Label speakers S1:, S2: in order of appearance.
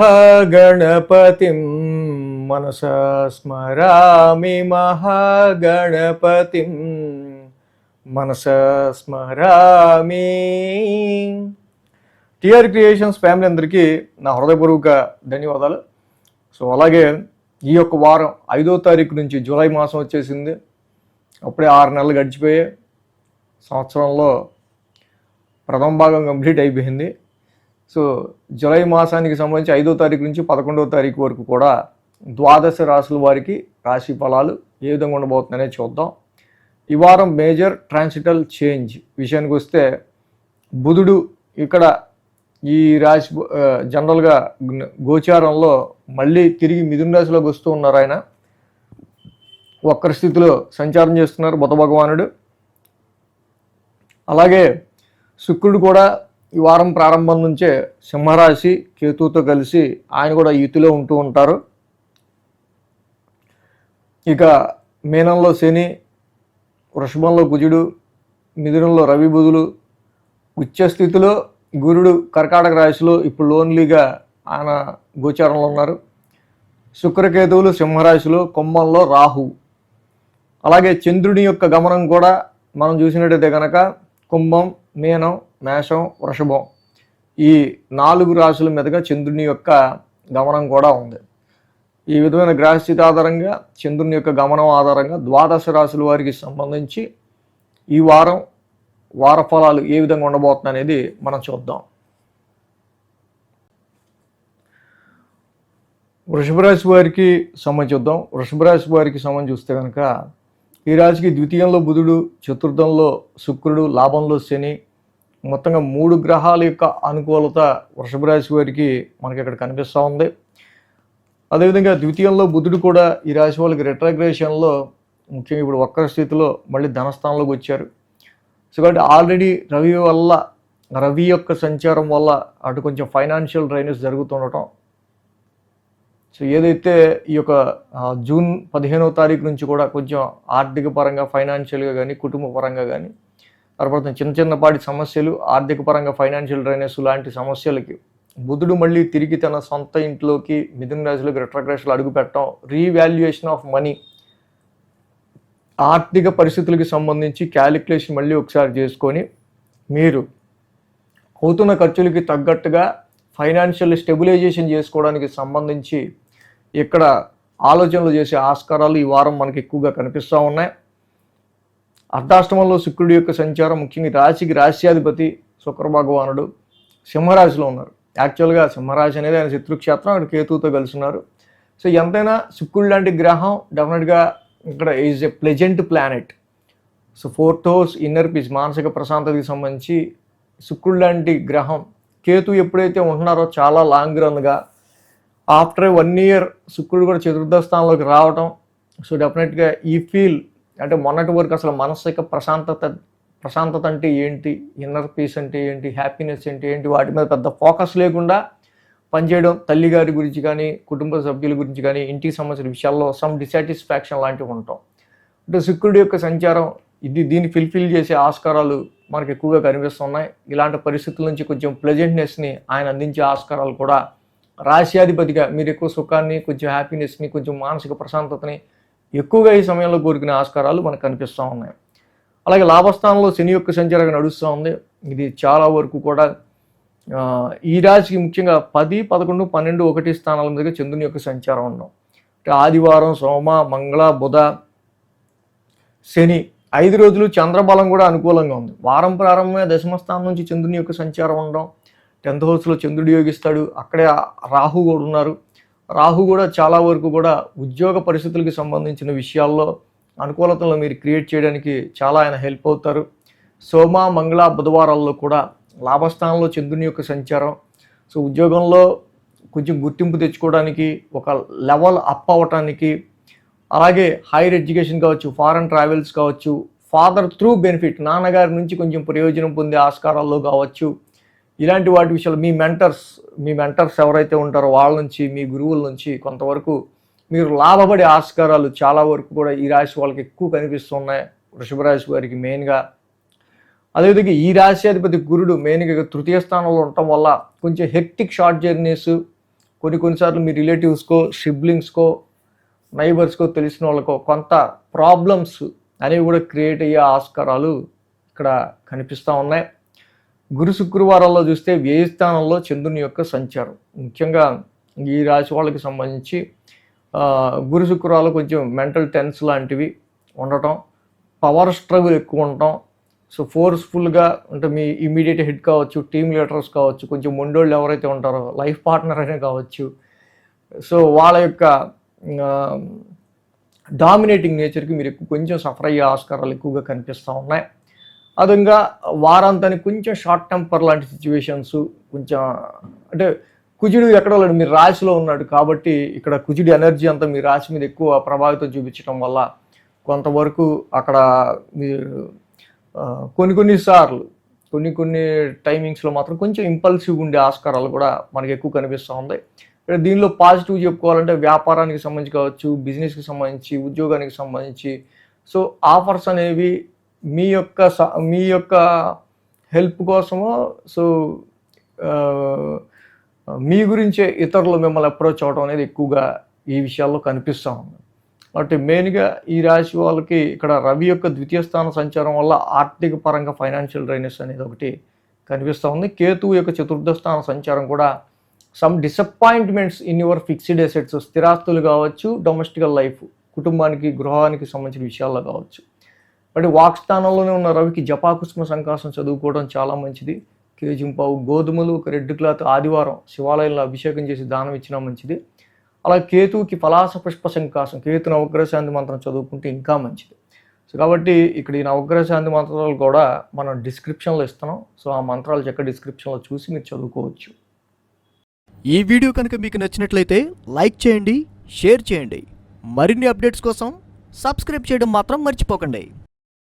S1: మహాగణపతిం మనసా స్మరామి మహాగణపతిం మనసా స్మరామి. TR creations family అందరికీ నా హృదయపూర్వక ధన్యవాదాలు. సో అలాగే ఈ యొక్క వారం 5వ తారీఖు నుంచి జూలై మాసం వచ్చేసింది. అప్పుడే 6 నెలలు గడిచిపోయాయి. సంవత్సరంలో ప్రథమ భాగం కంప్లీట్ అయిపోయింది. సో జూలై మాసానికి సంబంధించి 5వ తారీఖు నుంచి 11వ తారీఖు వరకు కూడా ద్వాదశ రాశుల వారికి రాశి ఫలాలు ఏ విధంగా ఉండబోతుందనే చూద్దాం. ఈ వారం మేజర్ ట్రాన్సిటల్ చేంజ్ విషయానికి వస్తే బుధుడు ఇక్కడ ఈ రాశి జనరల్గా గోచారంలో మళ్ళీ తిరిగి మిథున రాశిలోకి వస్తూ ఉన్నారు. ఆయన వక్ర స్థితిలో సంచారం చేస్తున్నారు బుధ భగవానుడు. అలాగే శుక్రుడు కూడా ఈ వారం ప్రారంభం నుంచే సింహరాశి కేతువుతో కలిసి ఆయన కూడా యుతిలో ఉంటూ ఉంటారు. ఇక మీనంలో శని, వృషభంలో కుజుడు, మిథునంలో రవి బుధులు, ఉచ్చస్థితిలో గురుడు కర్కాటక రాశిలో ఇప్పుడు లోన్లీగా ఆయన గోచారంలో ఉన్నారు. శుక్రకేతువులు సింహరాశిలో, కుంభంలో రాహు. అలాగే చంద్రుని యొక్క గమనం కూడా మనం చూసినట్టయితే కనుక కుంభం, మీనం, మేషం, వృషభం ఈ 4 రాశుల మీదుగా చంద్రుని యొక్క గమనం కూడా ఉంది. ఈ విధమైన గ్రహస్థితి ఆధారంగా చంద్రుని యొక్క గమనం ఆధారంగా ద్వాదశ రాశుల వారికి సంబంధించి ఈ వార ఫలాలు ఏ విధంగా ఉండబోతుంది అనేది మనం చూద్దాం. వృషభ రాశి వారికి చూద్దాం. వృషభ రాశి వారికి చూస్తే కనుక ఈ రాశికి ద్వితీయంలో బుధుడు, చతుర్థంలో శుక్రుడు, లాభంలో శని, మొత్తంగా 3 గ్రహాల యొక్క అనుకూలత వృషభ రాశి వారికి మనకి ఇక్కడ కనిపిస్తూ ఉంది. అదేవిధంగా ద్వితీయంలో బుధుడు కూడా ఈ రాశి వాళ్ళకి రెట్రోగ్రేషన్లో ముఖ్యంగా ఇప్పుడు వక్ర స్థితిలో మళ్ళీ ధనస్థానంలోకి వచ్చారు. సో కాబట్టి ఆల్రెడీ రవి యొక్క సంచారం వల్ల అటు కొంచెం ఫైనాన్షియల్ డ్రైనేజ్ జరుగుతుండటం. సో ఏదైతే ఈ యొక్క జూన్ 15వ తారీఖు నుంచి కూడా కొంచెం ఆర్థిక పరంగా ఫైనాన్షియల్గా కానీ కుటుంబ పరంగా కానీ తర్వాత చిన్నపాటి సమస్యలు, ఆర్థిక పరంగా ఫైనాన్షియల్ డ్రైనేజ్ లాంటి సమస్యలకి బుధుడు మళ్ళీ తిరిగి తన సొంత ఇంట్లోకి మిథున రాశిలోకి రెట్రోగ్రేషన్లో అడుగు పెట్టడం, రీవాల్యుయేషన్ ఆఫ్ మనీ, ఆర్థిక పరిస్థితులకి సంబంధించి క్యాలిక్యులేషన్ మళ్ళీ ఒకసారి చేసుకొని మీరు అవుతున్న ఖర్చులకి తగ్గట్టుగా ఫైనాన్షియల్ స్టెబిలైజేషన్ చేసుకోవడానికి సంబంధించి ఇక్కడ ఆలోచనలు చేసే ఆస్కారాలు ఈ వారం మనకి ఎక్కువగా కనిపిస్తూ ఉన్నాయి. అర్ధాష్టమంలో శుక్రుడి యొక్క సంచారం ముఖ్యంగా రాశికి రాశ్యాధిపతి శుక్ర భగవానుడు సింహరాశిలో ఉన్నారు. యాక్చువల్గా సింహరాశి అనేది ఆయన శత్రుక్షేత్రం, అక్కడ కేతువుతో కలిసి ఉన్నారు. సో ఎంతైనా శుక్రుడు లాంటి గ్రహం డెఫినెట్గా ఇక్కడ is a pleasant planet. So 4th house inner peace, మానసిక ప్రశాంతతకి సంబంధించి శుక్రుడు లాంటి గ్రహం కేతు ఎప్పుడైతే ఉంటున్నారో చాలా లాంగ్ రన్గా ఆఫ్టర్ 1 ఇయర్ శుక్రుడు కూడా చతుర్థ స్థానంలోకి రావటం. సో డెఫినెట్గా ఈ ఫీల్ అంటే మొన్నటి వరకు అసలు మానసిక ప్రశాంతత అంటే ఏంటి, ఇన్నర్ పీస్ అంటే ఏంటి, హ్యాపీనెస్ అంటే ఏంటి, వాటి మీద పెద్ద ఫోకస్ లేకుండా పనిచేయడం, తల్లిగారి గురించి కానీ కుటుంబ సభ్యుల గురించి కానీ ఇంటికి సంబంధించిన విషయాల్లో సమ్ డిసాటిస్ఫాక్షన్ లాంటివి ఉంటాం. అంటే శుక్రుడి యొక్క సంచారం దీన్ని ఫిల్ఫిల్ చేసే ఆస్కారాలు మనకు ఎక్కువగా కనిపిస్తున్నాయి. ఇలాంటి పరిస్థితుల నుంచి కొంచెం ప్లెజెంట్నెస్ని ఆయన అందించే ఆస్కారాలు కూడా రాశ్యాధిపతిగా మీరు ఎక్కువ సుఖాన్ని, కొంచెం హ్యాపీనెస్ని, కొంచెం మానసిక ప్రశాంతతని ఎక్కువగా ఈ సమయంలో కోరుకునే ఆస్కారాలు మనకు కనిపిస్తూ ఉన్నాయి. అలాగే లాభస్థానంలో శని యొక్క సంచారం నడుస్తూ ఉంది. ఇది చాలా వరకు కూడా ఈ రాశికి ముఖ్యంగా 10, 11, 12, 1 స్థానాల మీదుగా చంద్రుని యొక్క సంచారం ఉన్నాం. అంటే ఆదివారం, సోమ, మంగళ, బుధ, శని 5 రోజులు చంద్రబలం కూడా అనుకూలంగా ఉంది. వారం ప్రారంభమే దశమ స్థానం నుంచి చంద్రుని యొక్క సంచారం ఉండడం, 10th హౌస్లో చంద్రుడు యోగిస్తాడు, అక్కడే రాహు కూడా ఉన్నారు. రాహు కూడా చాలా వరకు కూడా ఉద్యోగ పరిస్థితులకు సంబంధించిన విషయాల్లో అనుకూలతలను మీరు క్రియేట్ చేయడానికి చాలా ఆయన హెల్ప్ అవుతారు. సోమ, మంగళ, బుధవారాల్లో కూడా లాభస్థానంలో చంద్రుని యొక్క సంచారం. సో ఉద్యోగంలో కొంచెం గుర్తింపు తెచ్చుకోవడానికి, ఒక లెవెల్ అప్ అవ్వటానికి, అలాగే హైయర్ ఎడ్యుకేషన్ కావచ్చు, ఫారెన్ ట్రావెల్స్ కావచ్చు, ఫాదర్ త్రూ బెనిఫిట్, నాన్నగారి నుంచి కొంచెం ప్రయోజనం పొందే ఆస్కారాల్లో కావచ్చు, ఇలాంటి వాటి విషయాలు మీ మెంటర్స్ ఎవరైతే ఉంటారో వాళ్ళ నుంచి, మీ గురువుల నుంచి కొంతవరకు మీరు లాభపడే ఆస్కారాలు చాలా వరకు కూడా ఈ రాశి వాళ్ళకి ఎక్కువ కనిపిస్తున్నాయి. వృషభ రాశి వారికి మెయిన్గా అదేవిధంగా ఈ రాశ్యాధిపతి గురుడు మెయిన్గా తృతీయ స్థానంలో ఉండటం వల్ల కొంచెం హెక్టిక్ షార్ట్ జర్నీస్, కొన్నిసార్లు మీ రిలేటివ్స్కో, సిబ్లింగ్స్కో, నైబర్స్కో, తెలిసిన వాళ్ళకో కొంత ప్రాబ్లమ్స్ అనేవి కూడా క్రియేట్ అయ్యే ఆస్కారాలు ఇక్కడ కనిపిస్తూ ఉన్నాయి. గురు శుక్రవారాల్లో చూస్తే వ్యయ స్థానంలో చంద్రుని యొక్క సంచారం, ముఖ్యంగా ఈ రాశి వాళ్ళకి సంబంధించి గురు శుక్రవారాలు కొంచెం మెంటల్ టెన్స్ లాంటివి ఉండటం, పవర్ స్ట్రగుల్ ఎక్కువ ఉండటం. సో ఫోర్స్ఫుల్గా అంటే మీ ఇమీడియట్ హెడ్ కావచ్చు, టీమ్ లీడర్స్ కావచ్చు, కొంచెం మొండోళ్ళు ఎవరైతే ఉంటారో లైఫ్ పార్ట్నర్ అయినా కావచ్చు, సో వాళ్ళ యొక్క డామినేటింగ్ నేచర్కి మీరు కొంచెం సఫర్ అయ్యే ఆస్కారాలు ఎక్కువగా కనిపిస్తూ ఉన్నాయి. అదంగా వారాంతానికి కొంచెం షార్ట్ టెంపర్ లాంటి సిచ్యువేషన్స్, కొంచెం అంటే కుజుడు ఎక్కడో లేడు, మీరు రాశిలో ఉన్నాడు కాబట్టి ఇక్కడ కుజుడి ఎనర్జీ అంతా మీ రాశి మీద ఎక్కువ ప్రభావితం చూపించడం వల్ల కొంతవరకు అక్కడ మీరు కొన్నిసార్లు కొన్ని టైమింగ్స్లో మాత్రం కొంచెం ఇంపల్సివ్ ఉండే ఆస్కారాలు కూడా మనకి ఎక్కువ కనిపిస్తూ ఉంది. దీనిలో పాజిటివ్ చెప్పుకోవాలంటే వ్యాపారానికి సంబంధించి కావచ్చు, బిజినెస్కి సంబంధించి, ఉద్యోగానికి సంబంధించి సో ఆఫర్స్ అనేవి మీ యొక్క హెల్ప్ కోసమో, సో మీ గురించే ఇతరులు మిమ్మల్ని అప్రోచ్ అవ్వడం అనేది ఎక్కువగా ఈ విషయాల్లో కనిపిస్తూ ఉంది. కాబట్టి మెయిన్గా ఈ రాశి వాళ్ళకి ఇక్కడ రవి యొక్క ద్వితీయ స్థాన సంచారం వల్ల ఆర్థిక పరంగా ఫైనాన్షియల్ డ్రైనెస్ అనేది ఒకటి కనిపిస్తూ ఉంది. కేతువు యొక్క చతుర్థ స్థాన సంచారం కూడా some disappointments in your fixed assets, స్థిరాస్తులు కావచ్చు, డొమెస్టికల్ లైఫ్, కుటుంబానికి గృహానికి సంబంధించిన విషయాల్లో కావచ్చు. అంటే వాక్ స్థానంలోనే ఉన్న రవికి జపాకుస్మ సంకాసం చదువుకోవడం చాలా మంచిది. కేజింపావు గోధుమలు, ఒక రెడ్ క్లాత్ ఆదివారం శివాలయంలో అభిషేకం చేసి దానం ఇచ్చినా మంచిది. అలా కేతువుకి పలాస పుష్ప సంకాసం, కేతు నవగ్రహ శాంతి మంత్రం చదువుకుంటే ఇంకా మంచిది. సో కాబట్టి ఇక్కడ ఈ నవగ్రహ శాంతి మంత్రాలు కూడా మనం డిస్క్రిప్షన్లో ఇస్తున్నాం. సో ఆ మంత్రాలు చక్కగా డిస్క్రిప్షన్లో చూసి మీరు చదువుకోవచ్చు.
S2: ఈ వీడియో కనుక మీకు నచ్చినట్లయితే లైక్ చేయండి, షేర్ చేయండి. మరిన్ని అప్డేట్స్ కోసం సబ్స్క్రైబ్ చేయడం మాత్రం మర్చిపోకండి.